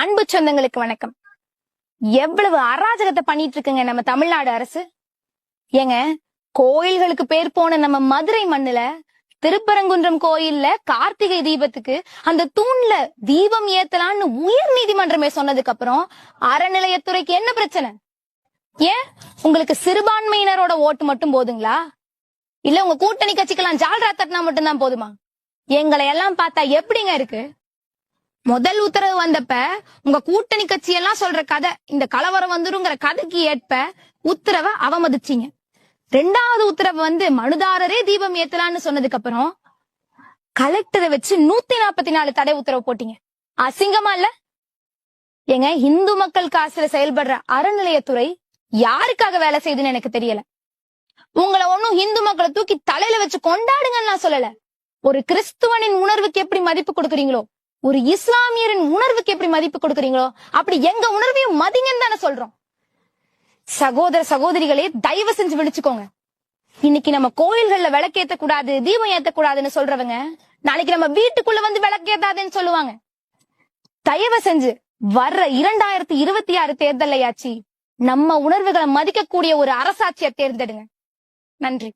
அன்பு சொந்தங்களுக்கு வணக்கம். எவ்வளவு அராஜகத்தை பண்ணிட்டு இருக்குங்க நம்ம தமிழ்நாடு அரசு. ஏங்க, கோயில்களுக்கு பேர் போன நம்ம மதுரை மண்ணுல திருப்பரங்குன்றம் கோயில்ல கார்த்திகை தீபத்துக்கு அந்த தூண்ல தீபம் ஏத்தலான்னு உயர் நீதிமன்றமே சொன்னதுக்கு அப்புறம் அறநிலையத்துறைக்கு என்ன பிரச்சனை? ஏன் உங்களுக்கு சிறுபான்மையினரோட ஓட்டு மட்டும் போதுங்களா? இல்ல உங்க கூட்டணி கட்சிக்கெல்லாம் ஜால்ரா தட்டினா மட்டும்தான் போதுமா? எங்களை எல்லாம் பார்த்தா எப்படிங்க இருக்கு? முதல் உத்தரவு வந்தப்ப உங்க கூட்டணி கட்சி எல்லாம் சொல்ற கதை, இந்த கலவரம் வந்துருங்கிற கதைக்கு ஏற்ப உத்தரவை அவமதிச்சீங்க. ரெண்டாவது உத்தரவு வந்து மனுதாரரே தீபம் ஏத்தலான்னு சொன்னதுக்கு அப்புறம் கலெக்டரை வச்சு 144 தடை உத்தரவு போட்டீங்க. அசிங்கமா இல்ல? ஏங்க, இந்து மக்கள் காசுல செயல்படுற அறநிலையத்துறை யாருக்காக வேலை செய்யுதுன்னு எனக்கு தெரியல. உங்களை ஒன்னும் இந்து மக்களை தூக்கி தலையில வச்சு கொண்டாடுங்கன்னு நான் சொல்லல. ஒரு கிறிஸ்துவனின் உணர்வுக்கு எப்படி மதிப்பு கொடுக்குறீங்களோ, ஒரு இஸ்லாமியரின் உணர்வுக்கு எப்படி மதிப்பு கொடுக்குறீங்களோ, அப்படி எங்க உணர்வையும் மதிங்கன்னு தானே சொல்றோம். சகோதர சகோதரிகளே, தயவு செஞ்சு விழிச்சுக்கோங்க. இன்னைக்கு நம்ம கோயில்கள்ல விளக்கேத்த கூடாது, தீபம் ஏத்தக்கூடாதுன்னு சொல்றவங்க நாளைக்கு நம்ம வீட்டுக்குள்ள வந்து விளக்கேத்தாதுன்னு சொல்லுவாங்க. தயவு செஞ்சு வர்ற 2026 தேர்தலையாச்சு நம்ம உணர்வுகளை மதிக்கக்கூடிய ஒரு அரசாட்சியை தேர்ந்தெடுங்க. நன்றி.